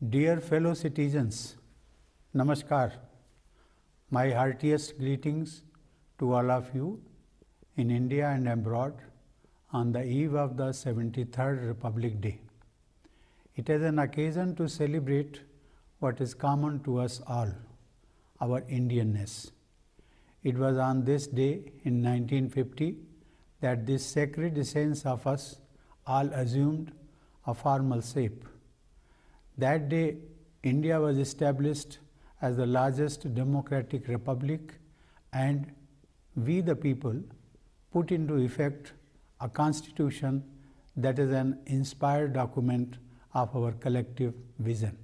Dear fellow citizens, Namaskar. My heartiest greetings to all of you in India and abroad on the eve of the 73rd Republic Day. It is an occasion to celebrate what is common to us all, our Indianness. It was on this day in 1950 that this sacred essence of us all assumed a formal shape. That day, India was established as the largest democratic republic, and we the people put into effect a constitution that is an inspired document of our collective vision.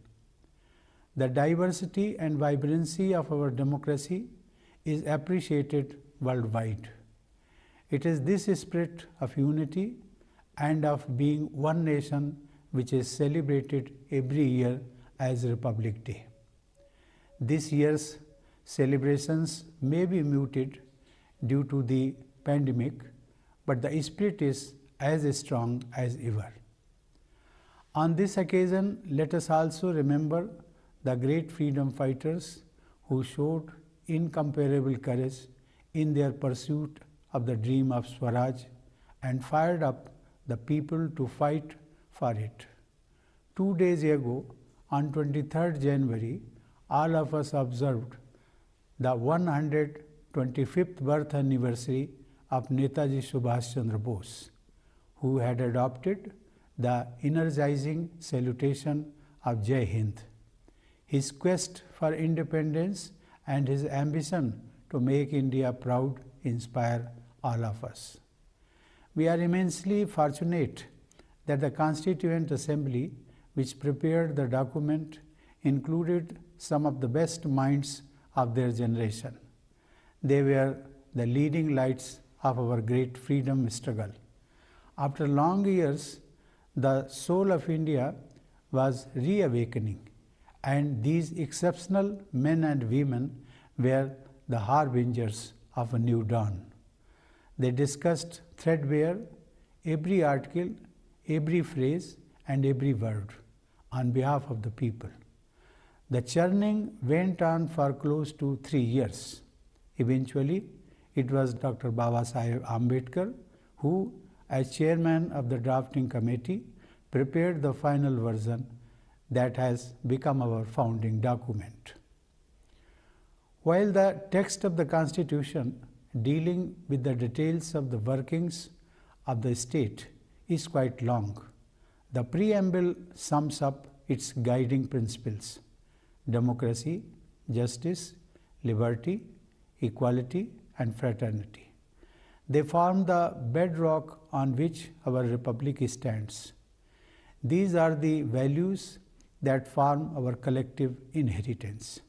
The diversity and vibrancy of our democracy is appreciated worldwide. It is this spirit of unity and of being one nation which is celebrated every year as Republic Day. This year's celebrations may be muted due to the pandemic, but the spirit is as strong as ever. On this occasion, let us also remember the great freedom fighters who showed incomparable courage in their pursuit of the dream of Swaraj and fired up the people to fight for it. 2 days ago, on 23rd January, all of us observed the 125th birth anniversary of Netaji Subhash Chandra Bose, who had adopted the energizing salutation of Jai Hind. His quest for independence and his ambition to make India proud inspire all of us. We are immensely fortunate that the Constituent Assembly, which prepared the document, included some of the best minds of their generation. They were the leading lights of our great freedom struggle. After long years, the soul of India was reawakening, and these exceptional men and women were the harbingers of a new dawn. They discussed threadbare every article, every phrase, and every word on behalf of the people. The churning went on for close to 3 years. Eventually, it was Dr. Baba Saheb Ambedkar who, as chairman of the drafting committee, prepared the final version that has become our founding document. While the text of the Constitution dealing with the details of the workings of the state is quite long, the preamble sums up its guiding principles: democracy, justice, liberty, equality, and fraternity. They form the bedrock on which our republic stands. These are the values that form our collective inheritance.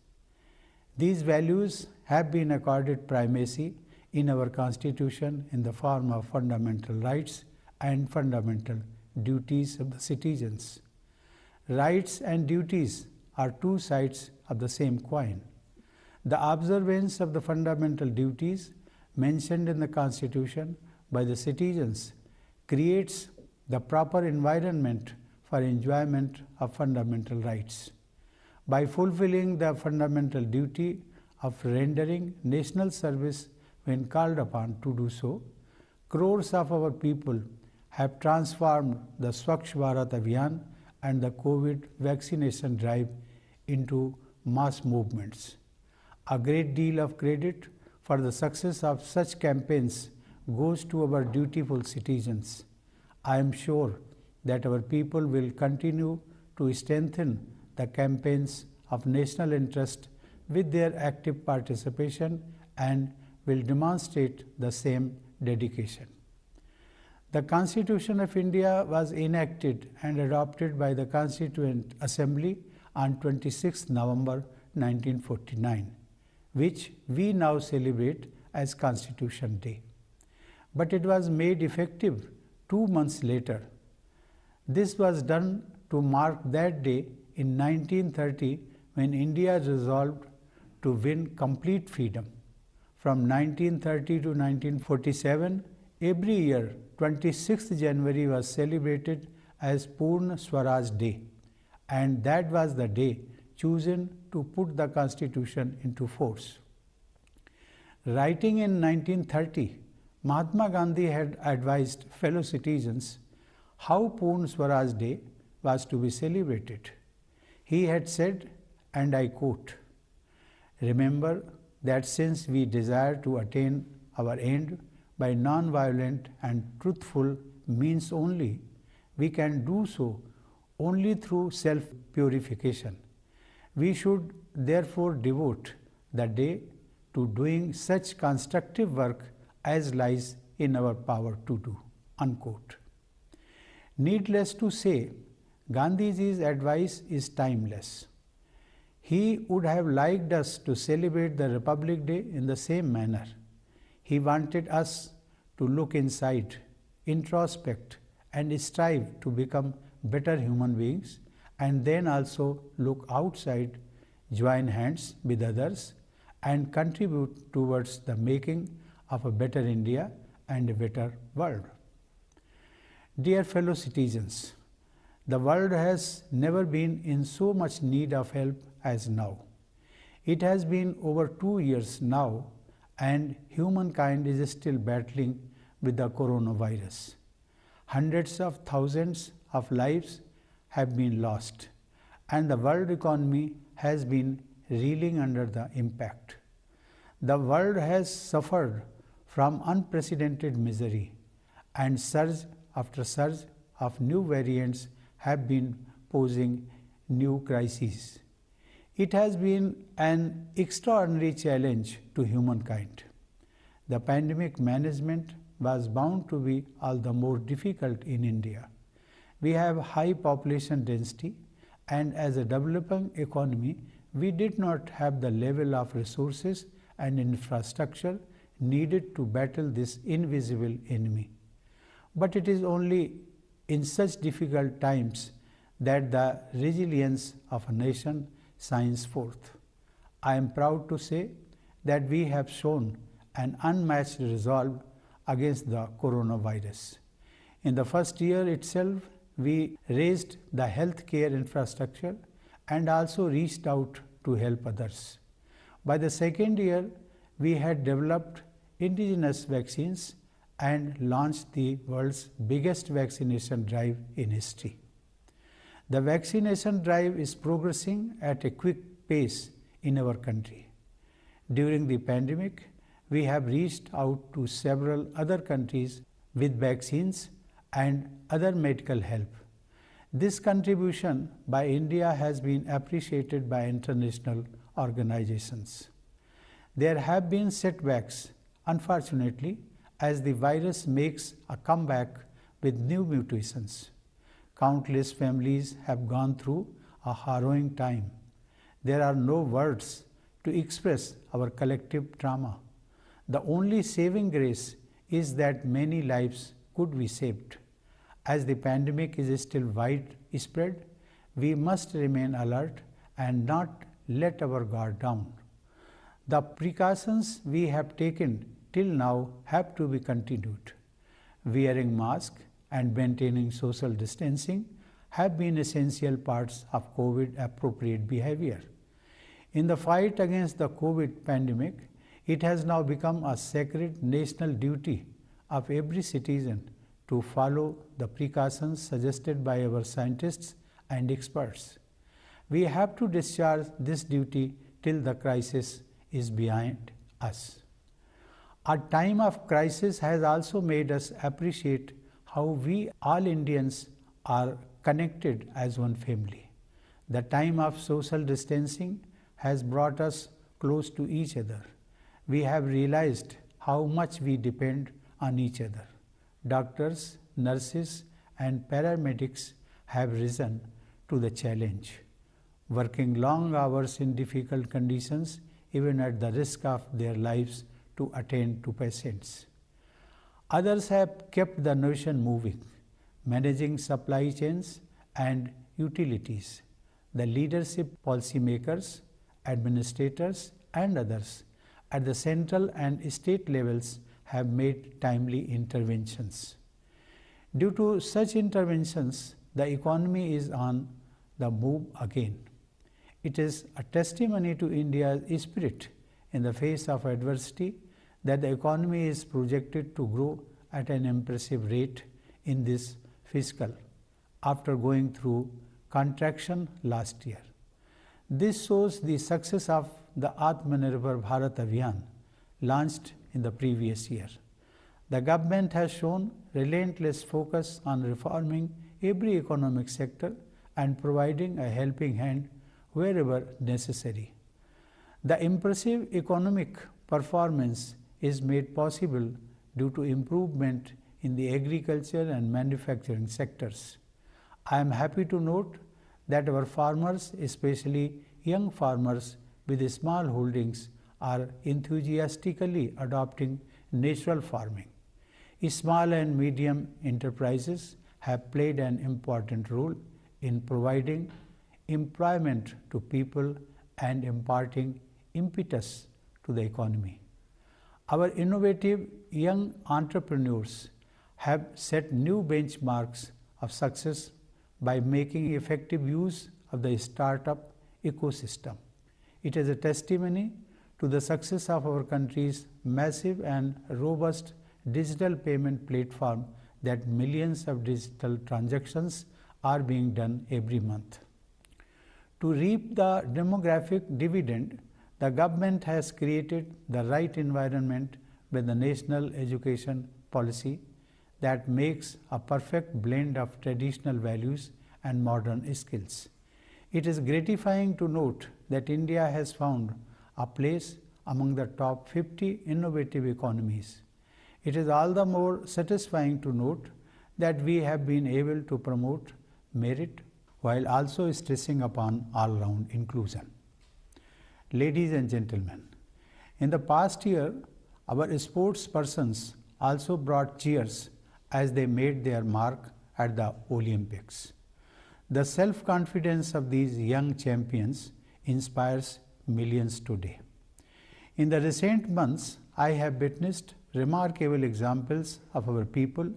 These values have been accorded primacy in our Constitution in the form of fundamental rights and fundamental duties of the citizens. Rights and duties are two sides of the same coin. The observance of the fundamental duties mentioned in the Constitution by the citizens creates the proper environment for enjoyment of fundamental rights. By fulfilling the fundamental duty of rendering national service when called upon to do so, crores of our people have transformed the Swachh Bharat Abhiyan and the COVID vaccination drive into mass movements. A great deal of credit for the success of such campaigns goes to our dutiful citizens. I am sure that our people will continue to strengthen the campaigns of national interest with their active participation and will demonstrate the same dedication. The Constitution of India was enacted and adopted by the Constituent Assembly on 26 November 1949, which we now celebrate as Constitution Day. But it was made effective 2 months later. This was done to mark that day in 1930 when India resolved to win complete freedom. From 1930 to 1947, every year 26th January was celebrated as Purna Swaraj Day, and that was the day chosen to put the Constitution into force. Writing in 1930, Mahatma Gandhi had advised fellow citizens how Purna Swaraj Day was to be celebrated. He had said, and I quote, "Remember that since we desire to attain our end by non-violent and truthful means only, we can do so only through self-purification. We should therefore devote the day to doing such constructive work as lies in our power to do." Unquote. Needless to say, Gandhiji's advice is timeless. He would have liked us to celebrate the Republic Day in the same manner. He wanted us to look inside, introspect, and strive to become better human beings, and then also look outside, join hands with others, and contribute towards the making of a better India and a better world. Dear fellow citizens, the world has never been in so much need of help as now. It has been over 2 years now, and humankind is still battling with the coronavirus. Hundreds of thousands of lives have been lost, and the world economy has been reeling under the impact. The world has suffered from unprecedented misery, and surge after surge of new variants have been posing new crises. It has been an extraordinary challenge to humankind. The pandemic management was bound to be all the more difficult in India. We have high population density, and as a developing economy, we did not have the level of resources and infrastructure needed to battle this invisible enemy. But it is only in such difficult times that the resilience of a nation shines forth. I am proud to say that we have shown an unmatched resolve against the coronavirus. In the first year itself, we raised the healthcare infrastructure and also reached out to help others. By the second year, we had developed indigenous vaccines and launched the world's biggest vaccination drive in history. The vaccination drive is progressing at a quick pace in our country. During the pandemic, we have reached out to several other countries with vaccines and other medical help. This contribution by India has been appreciated by international organizations. There have been setbacks, unfortunately, as the virus makes a comeback with new mutations. Countless families have gone through a harrowing time. There are no words to express our collective trauma. The only saving grace is that many lives could be saved. As the pandemic is still widespread, we must remain alert and not let our guard down. The precautions we have taken till now have to be continued. Wearing masks and maintaining social distancing have been essential parts of COVID-appropriate behavior. In the fight against the COVID pandemic, it has now become a sacred national duty of every citizen to follow the precautions suggested by our scientists and experts. We have to discharge this duty till the crisis is behind us. A time of crisis has also made us appreciate how we all Indians are connected as one family. The time of social distancing has brought us close to each other. We have realized how much we depend on each other. Doctors, nurses, and paramedics have risen to the challenge, working long hours in difficult conditions, even at the risk of their lives, to attend to patients. Others have kept the nation moving, managing supply chains and utilities. The leadership, policymakers, administrators, and others at the central and state levels have made timely interventions. Due to such interventions, the economy is on the move again. It is a testimony to India's spirit in the face of adversity that the economy is projected to grow at an impressive rate in this fiscal after going through contraction last year. This shows the success of the Atmanirbhar Bharat Abhiyan launched in the previous year. The government has shown relentless focus on reforming every economic sector and providing a helping hand wherever necessary. The impressive economic performance is made possible due to improvement in the agriculture and manufacturing sectors. I am happy to note that our farmers, especially young farmers with small holdings, are enthusiastically adopting natural farming. Small and medium enterprises have played an important role in providing employment to people and imparting impetus to the economy. Our innovative young entrepreneurs have set new benchmarks of success by making effective use of the startup ecosystem. It is a testimony to the success of our country's massive and robust digital payment platform that millions of digital transactions are being done every month. To reap the demographic dividend, the government has created the right environment with the national education policy that makes a perfect blend of traditional values and modern skills. It is gratifying to note that India has found a place among the top 50 innovative economies. It is all the more satisfying to note that we have been able to promote merit while also stressing upon all-round inclusion. Ladies and gentlemen, in the past year, our sports persons also brought cheers as they made their mark at the Olympics. The self-confidence of these young champions inspires millions today. In the recent months, I have witnessed remarkable examples of our people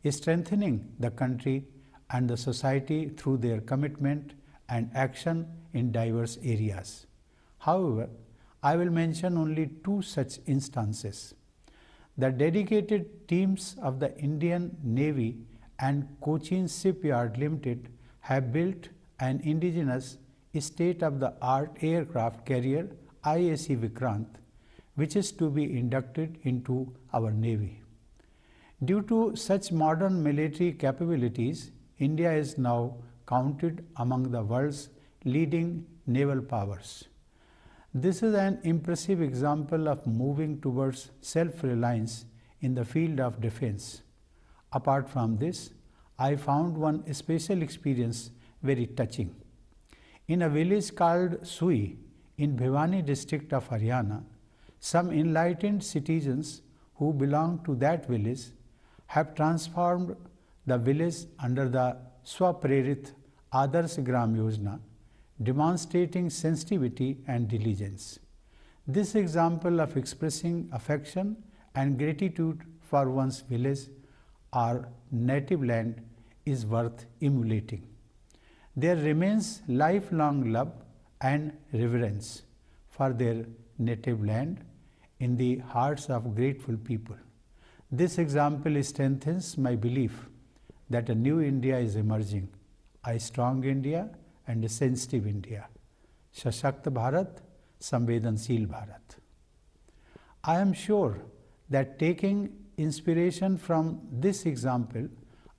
strengthening the country and the society through their commitment and action in diverse areas. However, I will mention only two such instances. The dedicated teams of the Indian Navy and Cochin Shipyard Limited have built an indigenous state-of-the-art aircraft carrier IAC Vikrant, which is to be inducted into our Navy. Due to such modern military capabilities, India is now counted among the world's leading naval powers. This is an impressive example of moving towards self-reliance in the field of defense. Apart from this, I found one special experience very touching. In a village called Sui in Bhiwani district of Haryana, some enlightened citizens who belong to that village have transformed the village under the Swaprerit Adarsh Gram Yojana, demonstrating sensitivity and diligence. This example of expressing affection and gratitude for one's village or native land is worth emulating. There remains lifelong love and reverence for their native land in the hearts of grateful people. This example strengthens my belief that a new India is emerging, a strong India and a sensitive India. Sashakt Bharat, Samvedansheel Bharat. I am sure that taking inspiration from this example,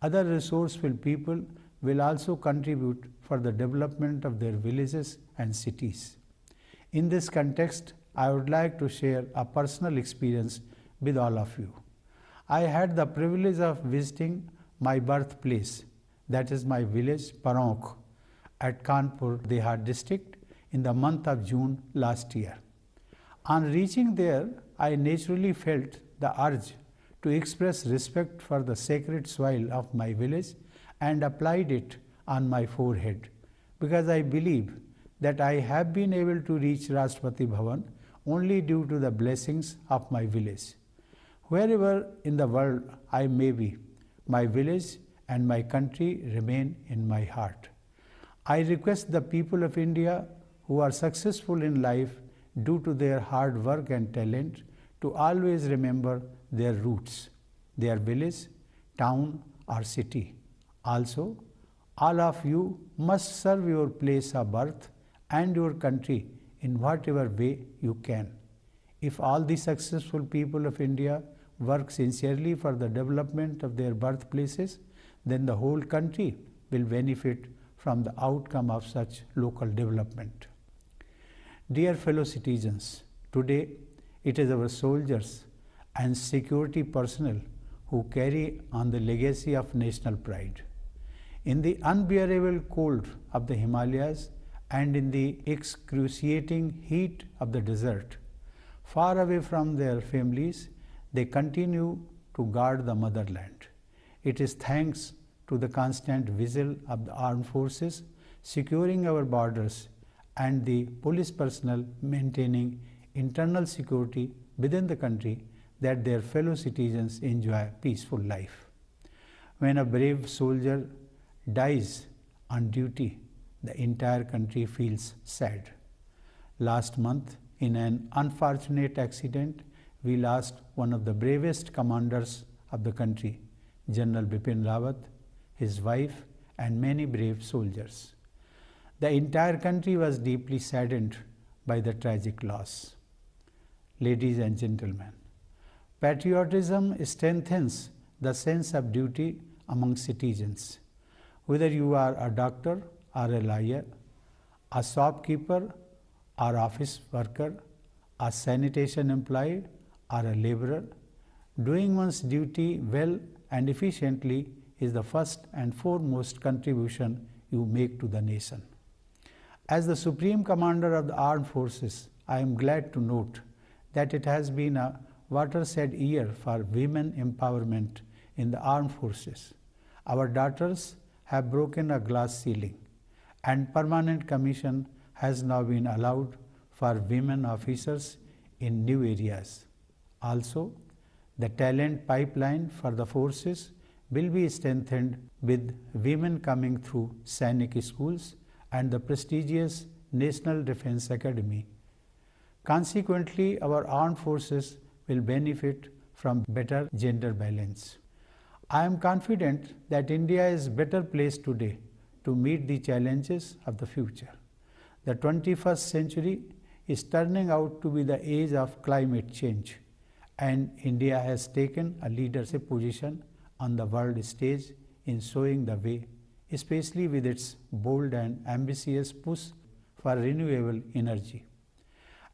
other resourceful people will also contribute for the development of their villages and cities. In this context, I would like to share a personal experience with all of you. I had the privilege of visiting my birthplace, that is my village Paronk, at Kanpur, Dehat district in the month of June last year. On reaching there, I naturally felt the urge to express respect for the sacred soil of my village and applied it on my forehead, because I believe that I have been able to reach Rashtrapati Bhavan only due to the blessings of my village. Wherever in the world I may be, my village and my country remain in my heart. I request the people of India who are successful in life due to their hard work and talent to always remember their roots, their village, town or city. Also, all of you must serve your place of birth and your country in whatever way you can. If all the successful people of India work sincerely for the development of their birthplaces, then the whole country will benefit from the outcome of such local development. Dear fellow citizens, today it is our soldiers and security personnel who carry on the legacy of national pride. In the unbearable cold of the Himalayas and in the excruciating heat of the desert, far away from their families, they continue to guard the motherland. It is thanks to the constant vigil of the armed forces securing our borders and the police personnel maintaining internal security within the country that their fellow citizens enjoy peaceful life. When a brave soldier dies on duty, the entire country feels sad. Last month, in an unfortunate accident, we lost one of the bravest commanders of the country, General Bipin Rawat, his wife, and many brave soldiers. The entire country was deeply saddened by the tragic loss. Ladies and gentlemen, patriotism strengthens the sense of duty among citizens. Whether you are a doctor or a lawyer, a shopkeeper or office worker, a sanitation employee or a laborer, doing one's duty well and efficiently is the first and foremost contribution you make to the nation. As the Supreme Commander of the Armed Forces, I am glad to note that it has been a watershed year for women empowerment in the armed forces. Our daughters have broken a glass ceiling, and permanent commission has now been allowed for women officers in new areas. Also, the talent pipeline for the forces will be strengthened with women coming through Sainik schools and the prestigious National Defence Academy. Consequently, our armed forces will benefit from better gender balance. I am confident that India is better placed today to meet the challenges of the future. The 21st century is turning out to be the age of climate change, and India has taken a leadership position on the world stage in showing the way, especially with its bold and ambitious push for renewable energy.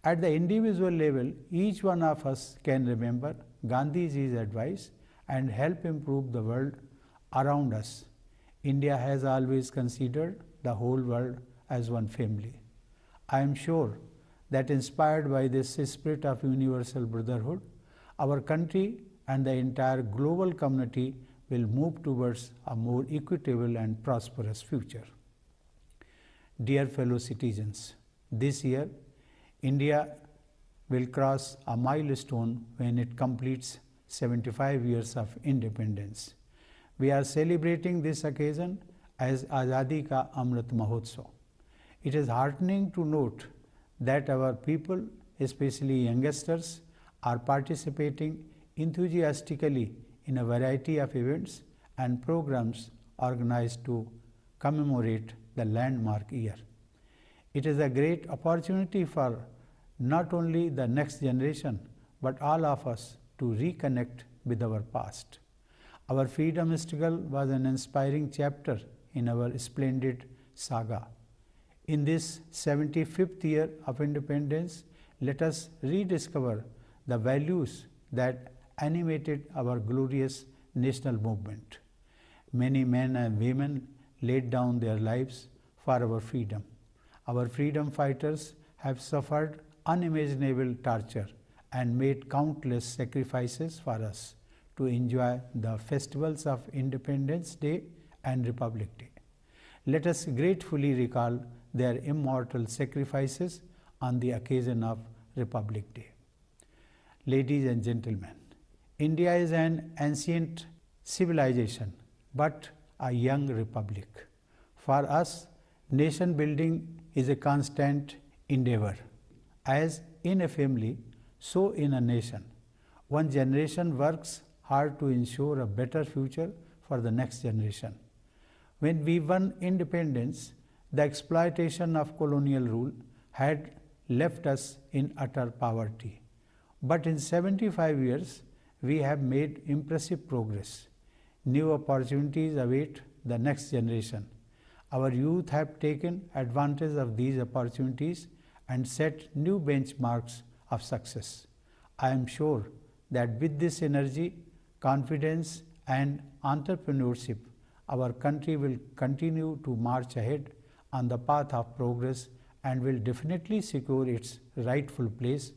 At the individual level, each one of us can remember Gandhiji's advice and help improve the world around us. India has always considered the whole world as one family. I am sure that inspired by this spirit of universal brotherhood, our country and the entire global community will move towards a more equitable and prosperous future. Dear fellow citizens, this year India will cross a milestone when it completes 75 years of independence. We are celebrating this occasion as Azadi Ka Amrit Mahotsav. It is heartening to note that our people, especially youngsters, are participating enthusiastically in a variety of events and programs organized to commemorate the landmark year. It is a great opportunity for not only the next generation but all of us to reconnect with our past. Our freedom struggle was an inspiring chapter in our splendid saga. In this 75th year of independence, let us rediscover the values that animated our glorious national movement. Many men and women laid down their lives for our freedom. Our freedom fighters have suffered unimaginable torture and made countless sacrifices for us to enjoy the festivals of Independence Day and Republic Day. Let us gratefully recall their immortal sacrifices on the occasion of Republic Day. Ladies and gentlemen, India is an ancient civilization but a young republic. For us, Nation building is a constant endeavor. As in a family, so in a nation. One generation works hard to ensure a better future for the next generation. When we won independence, the exploitation of colonial rule had left us in utter poverty. But in 75 years, we have made impressive progress. New opportunities await the next generation. Our youth have taken advantage of these opportunities and set new benchmarks of success. I am sure that with this energy, confidence, and entrepreneurship, our country will continue to march ahead on the path of progress and will definitely secure its rightful place,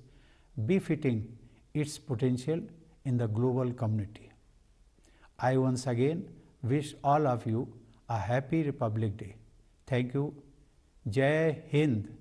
befitting its potential in the global community. I once again wish all of you a happy Republic Day. Thank you. Jai Hind.